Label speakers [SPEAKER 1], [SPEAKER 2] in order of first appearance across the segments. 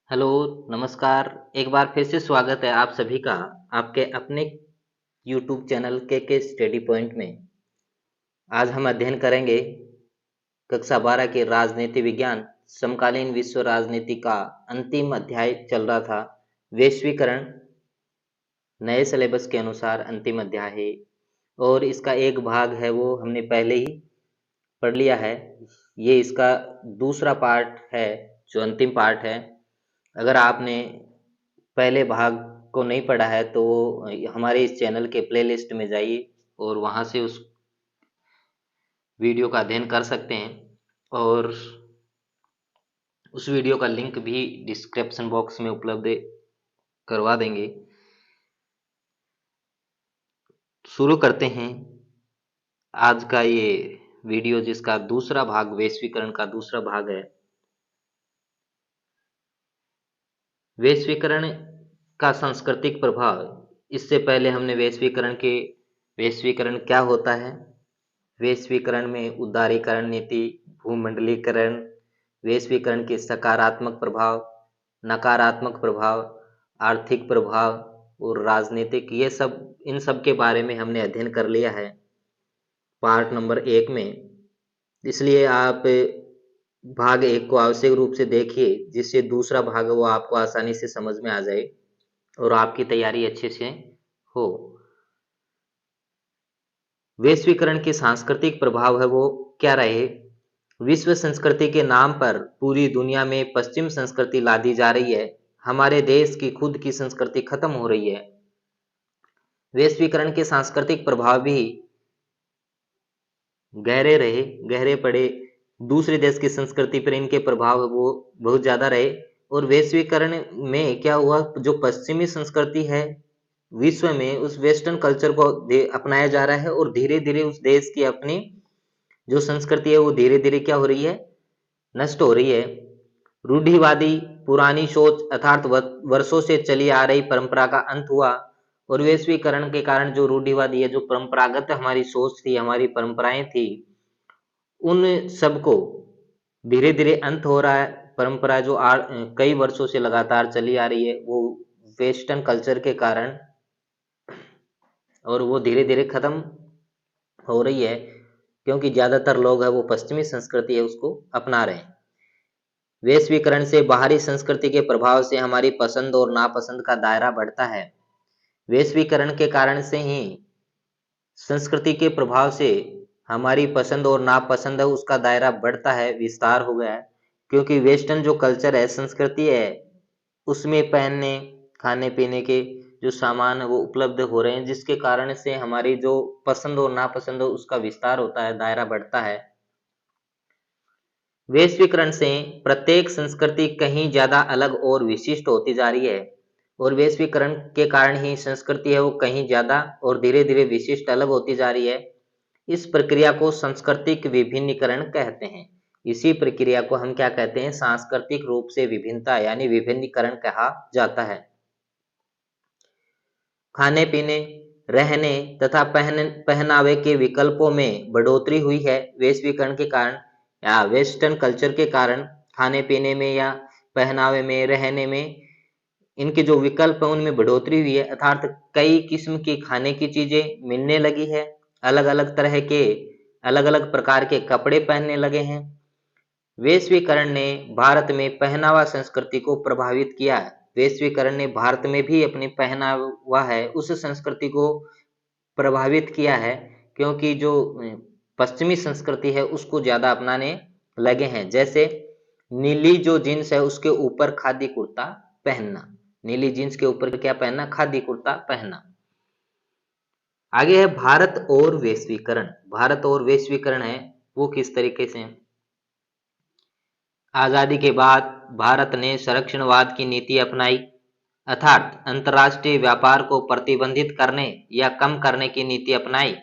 [SPEAKER 1] Hello, नमस्कार। एक बार फिर से स्वागत है आप सभी का आपके अपने यूट्यूब चैनल के स्टडी पॉइंट में। आज हम अध्ययन करेंगे कक्षा 12 के राजनीति विज्ञान समकालीन विश्व राजनीति का अंतिम अध्याय चल रहा था। वैश्वीकरण नए सिलेबस के अनुसार अंतिम अध्याय है और इसका एक भाग है वो हमने पहले ही पढ़ लिया है। ये इसका दूसरा पार्ट है जो अंतिम पार्ट है। अगर आपने पहले भाग को नहीं पढ़ा है तो हमारे इस चैनल के प्लेलिस्ट में जाइए और वहां से उस वीडियो का अध्ययन कर सकते हैं और उस वीडियो का लिंक भी डिस्क्रिप्शन बॉक्स में उपलब्ध करवा देंगे। शुरू करते हैं आज का ये वीडियो जिसका दूसरा भाग वैश्वीकरण का दूसरा भाग है। वैश्वीकरण का सांस्कृतिक प्रभाव। इससे पहले हमने वैश्वीकरण क्या होता है, वैश्वीकरण में उदारीकरण नीति, भूमंडलीकरण, वैश्वीकरण के सकारात्मक प्रभाव, नकारात्मक प्रभाव, आर्थिक प्रभाव और राजनीतिक, ये सब इन सब के बारे में हमने अध्ययन कर लिया है पार्ट नंबर 1 में। इसलिए आप भाग 1 को आवश्यक रूप से देखिए जिससे दूसरा भाग वो आपको आसानी से समझ में आ जाए और आपकी तैयारी अच्छे से हो। वैश्वीकरण के सांस्कृतिक प्रभाव है वो क्या रहे। विश्व संस्कृति के नाम पर पूरी दुनिया में पश्चिम संस्कृति लादी जा रही है। हमारे देश की खुद की संस्कृति खत्म हो रही है। वैश्वीकरण के सांस्कृतिक प्रभाव भी गहरे पड़े। दूसरे देश की संस्कृति पर इनके प्रभाव वो बहुत ज्यादा रहे। और वैश्वीकरण में क्या हुआ, जो पश्चिमी संस्कृति है विश्व में, उस वेस्टर्न कल्चर को अपनाया जा रहा है और धीरे धीरे उस देश की अपनी जो संस्कृति है वो धीरे धीरे क्या हो रही है, नष्ट हो रही है। रूढ़िवादी पुरानी सोच अर्थात वर्षों से चली आ रही परंपरा का अंत हुआ और वैश्वीकरण के कारण जो रूढ़िवादी है, जो परंपरागत हमारी सोच थी, हमारी परंपराएं थी, उन सबको धीरे धीरे अंत हो रहा है। परंपरा जो कई वर्षों से लगातार चली आ रही है वो वेस्टर्न कल्चर के कारण और वो धीरे धीरे खत्म हो रही है क्योंकि ज्यादातर लोग है वो पश्चिमी संस्कृति है उसको अपना रहे हैं। वैश्वीकरण से बाहरी संस्कृति के प्रभाव से हमारी पसंद और नापसंद का दायरा बढ़ता है। वैश्वीकरण के कारण से ही संस्कृति के प्रभाव से हमारी पसंद और नापसंद है उसका दायरा बढ़ता है, विस्तार हो गया है। क्योंकि वेस्टर्न जो कल्चर है, संस्कृति है, उसमें पहनने खाने पीने के जो सामान है वो उपलब्ध हो रहे हैं, जिसके कारण से हमारी जो पसंद और नापसंद है उसका विस्तार होता है, दायरा बढ़ता है। वैश्वीकरण से प्रत्येक संस्कृति कहीं ज्यादा अलग और विशिष्ट होती जा रही है और वैश्वीकरण के कारण ही संस्कृति है वो कहीं ज्यादा और धीरे धीरे विशिष्ट अलग होती जा रही है। इस प्रक्रिया को सांस्कृतिक विभिन्नीकरण कहते हैं। इसी प्रक्रिया को हम क्या कहते हैं, सांस्कृतिक रूप से विभिन्नता यानी विभिन्नीकरण कहा जाता है। खाने पीने, रहने तथा पहनावे के विकल्पों में बढ़ोतरी हुई है वैश्वीकरण के कारण या वेस्टर्न कल्चर के कारण। खाने पीने में या पहनावे में, रहने में, इनके जो विकल्प है उनमें बढ़ोतरी हुई है, अर्थात कई किस्म की खाने की चीजें मिलने लगी है, अलग अलग तरह के अलग अलग प्रकार के कपड़े पहनने लगे हैं। वैश्वीकरण ने भारत में पहनावा संस्कृति को प्रभावित किया है। वैश्वीकरण ने भारत में भी अपनी पहनावा है उस संस्कृति को प्रभावित किया है क्योंकि जो पश्चिमी संस्कृति है उसको ज्यादा अपनाने लगे हैं। जैसे नीली जो जींस है उसके ऊपर खादी कुर्ता पहनना, नीली जींस के ऊपर क्या पहनना, खादी कुर्ता पहनना। आगे है भारत और वैश्वीकरण। भारत और वैश्वीकरण है वो किस तरीके से। आजादी के बाद भारत ने संरक्षणवाद की नीति अपनाई, अर्थात अंतर्राष्ट्रीय व्यापार को प्रतिबंधित करने या कम करने की नीति अपनाई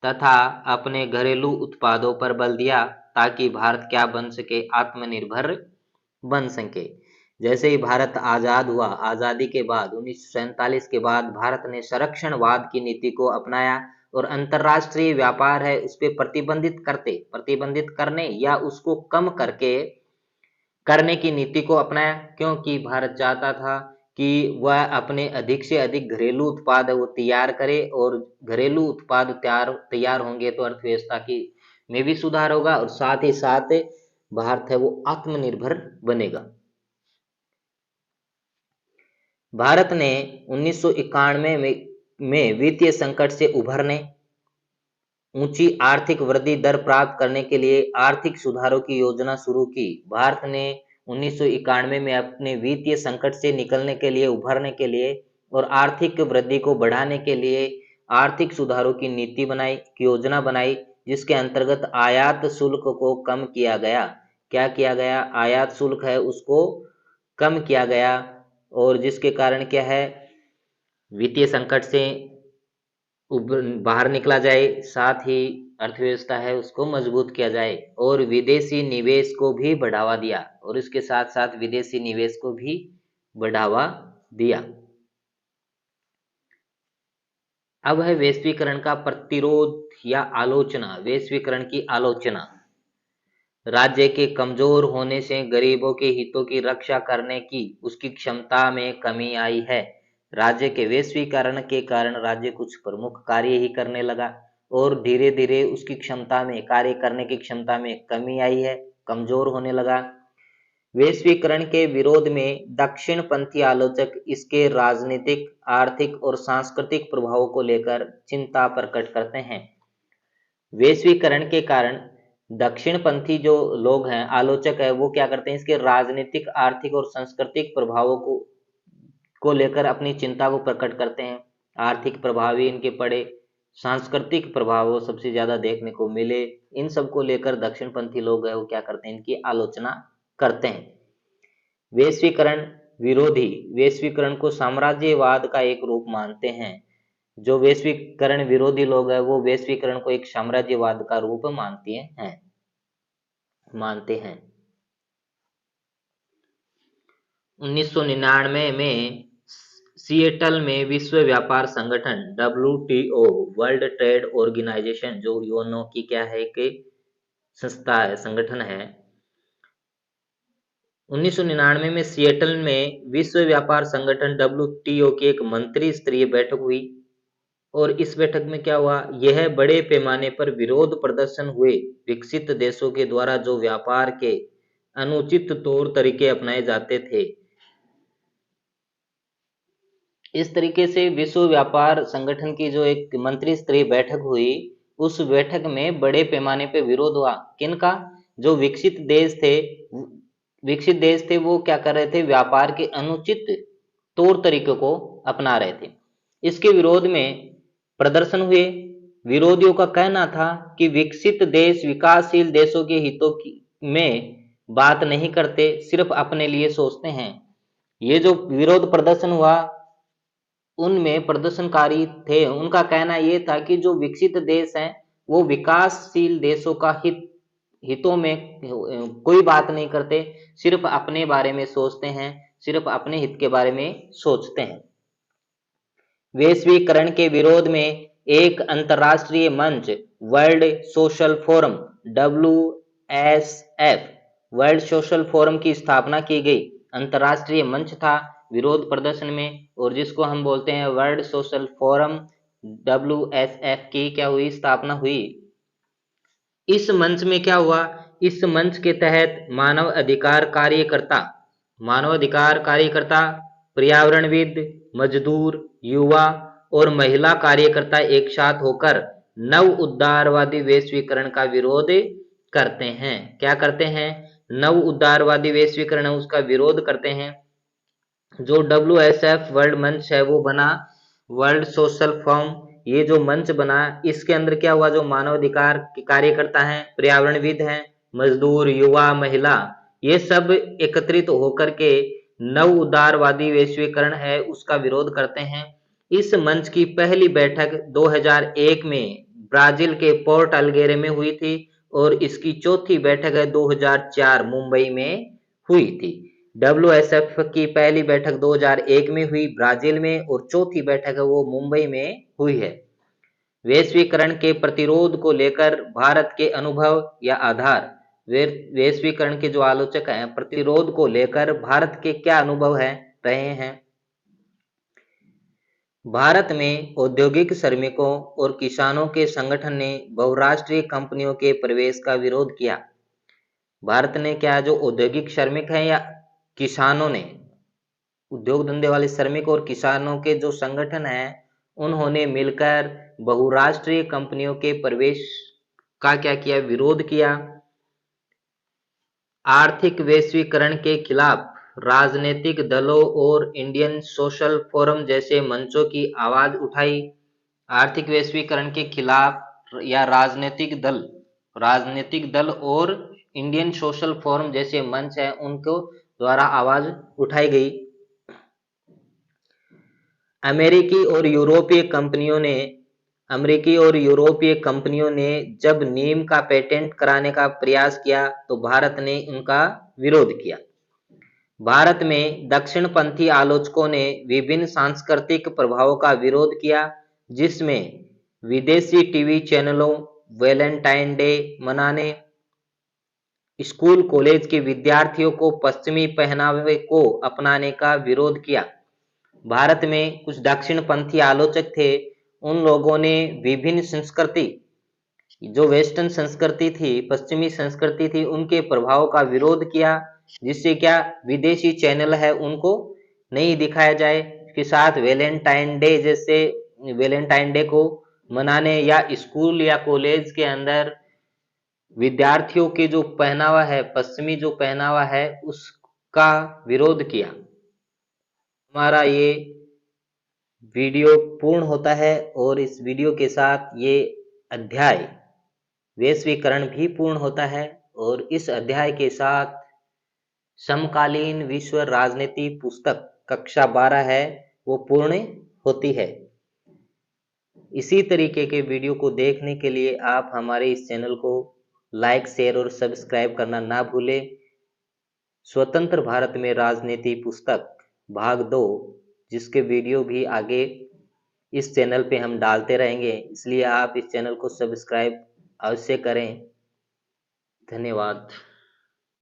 [SPEAKER 1] तथा अपने घरेलू उत्पादों पर बल दिया ताकि भारत क्या बन सके, आत्मनिर्भर बन सके। जैसे ही भारत आजाद हुआ, आजादी के बाद 1947 के बाद भारत ने संरक्षणवाद की नीति को अपनाया और अंतर्राष्ट्रीय व्यापार है उस पर प्रतिबंधित करने या उसको कम करके करने की नीति को अपनाया, क्योंकि भारत चाहता था कि वह अपने अधिक से अधिक घरेलू उत्पाद वो तैयार करे, और घरेलू उत्पाद तैयार होंगे तो अर्थव्यवस्था की में भी सुधार होगा, और साथ ही साथ भारत है वो आत्मनिर्भर बनेगा। भारत ने 1991 में वित्तीय संकट से उभरने, ऊंची आर्थिक वृद्धि दर प्राप्त करने के लिए आर्थिक सुधारों की योजना शुरू की। भारत ने 1991 में अपने वित्तीय संकट से निकलने के लिए, उभरने के लिए और आर्थिक वृद्धि को बढ़ाने के लिए आर्थिक सुधारों की नीति बनाई, योजना बनाई, जिसके अंतर्गत आयात शुल्क को कम किया गया। क्या किया गया? आयात शुल्क है उसको कम किया गया, और जिसके कारण क्या है, वित्तीय संकट से बाहर निकला जाए, साथ ही अर्थव्यवस्था है उसको मजबूत किया जाए, और विदेशी निवेश को भी बढ़ावा दिया, और इसके साथ साथ विदेशी निवेश को भी बढ़ावा दिया। अब है वैश्वीकरण का प्रतिरोध या आलोचना। वैश्वीकरण की आलोचना। राज्य के कमजोर होने से गरीबों के हितों की रक्षा करने की उसकी क्षमता में कमी आई है। राज्य के वैश्वीकरण के कारण राज्य कुछ प्रमुख कार्य ही करने लगा, और धीरे धीरे उसकी क्षमता में, कार्य करने की क्षमता में कमी आई है, कमजोर होने लगा। वैश्वीकरण के विरोध में दक्षिणपंथी आलोचक इसके राजनीतिक, आर्थिक और सांस्कृतिक प्रभावों को लेकर चिंता प्रकट करते हैं। वैश्वीकरण के कारण दक्षिणपंथी जो लोग हैं, आलोचक है, वो क्या करते हैं, इसके राजनीतिक, आर्थिक और सांस्कृतिक प्रभावों को लेकर अपनी चिंता को प्रकट करते हैं। आर्थिक प्रभाव भी इनके पड़े, सांस्कृतिक प्रभाव सबसे ज्यादा देखने को मिले, इन सब को लेकर दक्षिणपंथी लोग है वो क्या करते हैं, इनकी आलोचना करते हैं। वैश्वीकरण विरोधी वैश्वीकरण को साम्राज्यवाद का एक रूप मानते हैं। जो वैश्वीकरण विरोधी लोग हैं वो वैश्वीकरण को एक साम्राज्यवाद का रूप मानते हैं। 1999 में सिएटल में विश्व व्यापार संगठन WTO, वर्ल्ड ट्रेड ऑर्गेनाइजेशन, जो यूएनओ की क्या है कि संस्था है, संगठन है, 1999 में सिएटल में विश्व व्यापार संगठन WTO की एक मंत्री स्तरीय बैठक हुई, और इस बैठक में क्या हुआ, यह बड़े पैमाने पर विरोध प्रदर्शन हुए विकसित देशों के द्वारा जो व्यापार के अनुचित तौर तरीके अपनाए जाते थे। इस तरीके से विश्व व्यापार संगठन की जो एक मंत्री स्तरीय बैठक हुई, उस बैठक में बड़े पैमाने पे विरोध हुआ। किनका? जो विकसित देश थे वो क्या कर रहे थे, व्यापार के अनुचित तौर तरीकों को अपना रहे थे। इसके विरोध में प्रदर्शन हुए। विरोधियों का कहना था कि विकसित देश विकासशील देशों के हितों में बात नहीं करते, सिर्फ अपने लिए सोचते हैं। ये जो विरोध प्रदर्शन हुआ, उनमें प्रदर्शनकारी थे, उनका कहना यह था कि जो विकसित देश हैं वो विकासशील देशों का हितों में कोई बात नहीं करते, सिर्फ अपने बारे में सोचते हैं, सिर्फ अपने हित के बारे में सोचते हैं। वैश्वीकरण के विरोध में एक अंतरराष्ट्रीय मंच, world social forum WSF, world social forum की स्थापना की गई। अंतरराष्ट्रीय मंच था विरोध प्रदर्शन में, और जिसको हम बोलते हैं वर्ल्ड सोशल फोरम WSF की क्या हुई, स्थापना हुई। इस मंच में क्या हुआ, इस मंच के तहत मानव अधिकार कार्यकर्ता, पर्यावरणविद, मजदूर, युवा और महिला कार्यकर्ता एक साथ होकर नव उदारवादी वैश्वीकरण का विरोध करते हैं। क्या करते हैं? नव उदारवादी वैश्वीकरण उसका विरोध करते हैं। जो WSF वर्ल्ड मंच है वो बना, वर्ल्ड सोशल फोरम, ये जो मंच बना, इसके अंदर क्या हुआ, जो मानवाधिकार के कार्यकर्ता हैं, पर्यावरणविद हैं, मजदूर, युवा, महिला, ये सब एकत्रित होकर के नव उदारवादी वैश्वीकरण है उसका विरोध करते हैं। इस मंच की पहली बैठक 2001 में ब्राजील के पोर्ट अलगेरे में हुई थी, और इसकी चौथी बैठक है 2004 मुंबई में हुई थी। WSF की पहली बैठक 2001 में हुई ब्राजील में, और चौथी बैठक है वो मुंबई में हुई है। वैश्वीकरण के प्रतिरोध को लेकर भारत के अनुभव या आधार। वैश्वीकरण के जो आलोचक हैं प्रतिरोध को लेकर भारत के क्या अनुभव है रहे हैं। भारत में औद्योगिक श्रमिकों और किसानों के संगठन ने बहुराष्ट्रीय कंपनियों के प्रवेश का विरोध किया। भारत ने क्या, जो औद्योगिक श्रमिक हैं या किसानों ने, उद्योग धंधे वाले श्रमिक और किसानों के जो संगठन हैं उन्होंने मिलकर बहुराष्ट्रीय कंपनियों के प्रवेश का क्या किया, विरोध किया। आर्थिक वैश्वीकरण के खिलाफ राजनीतिक दलों और इंडियन सोशल फोरम जैसे मंचों की आवाज उठाई। आर्थिक वैश्वीकरण के खिलाफ या राजनीतिक दल और इंडियन सोशल फोरम जैसे मंच हैं उनको द्वारा आवाज उठाई गई। अमेरिकी और यूरोपीय कंपनियों ने जब नीम का पेटेंट कराने का प्रयास किया तो भारत ने उनका विरोध किया। भारत में दक्षिणपंथी आलोचकों ने विभिन्न सांस्कृतिक प्रभावों का विरोध किया, जिसमें विदेशी टीवी चैनलों, वैलेंटाइन डे मनाने, स्कूल कॉलेज के विद्यार्थियों को पश्चिमी पहनावे को अपनाने का विरोध किया। भारत में कुछ दक्षिणपंथी आलोचक थे, उन लोगों ने विभिन्न संस्कृति, जो वेस्टर्न संस्कृति थी, पश्चिमी संस्कृति थी, उनके प्रभाव का विरोध किया, जिससे क्या विदेशी चैनल है उनको नहीं दिखाया जाए। इसके साथ वैलेंटाइन डे को मनाने या स्कूल या कॉलेज के अंदर विद्यार्थियों के जो पहनावा है, पश्चिमी जो पहनावा है, उसका विरोध किया। हमारा ये वीडियो पूर्ण होता है और इस वीडियो के साथ ये अध्याय वैश्वीकरण भी पूर्ण होता है और इस अध्याय के साथ समकालीन विश्व राजनीति पुस्तक कक्षा 12 है वो पूर्ण होती है। इसी तरीके के वीडियो को देखने के लिए आप हमारे इस चैनल को लाइक, शेयर और सब्सक्राइब करना ना भूलें। स्वतंत्र भारत में राजनीति पुस्तक भाग 2, जिसके वीडियो भी आगे इस चैनल पे हम डालते रहेंगे, इसलिए आप इस चैनल को सब्सक्राइब अवश्य करें। धन्यवाद।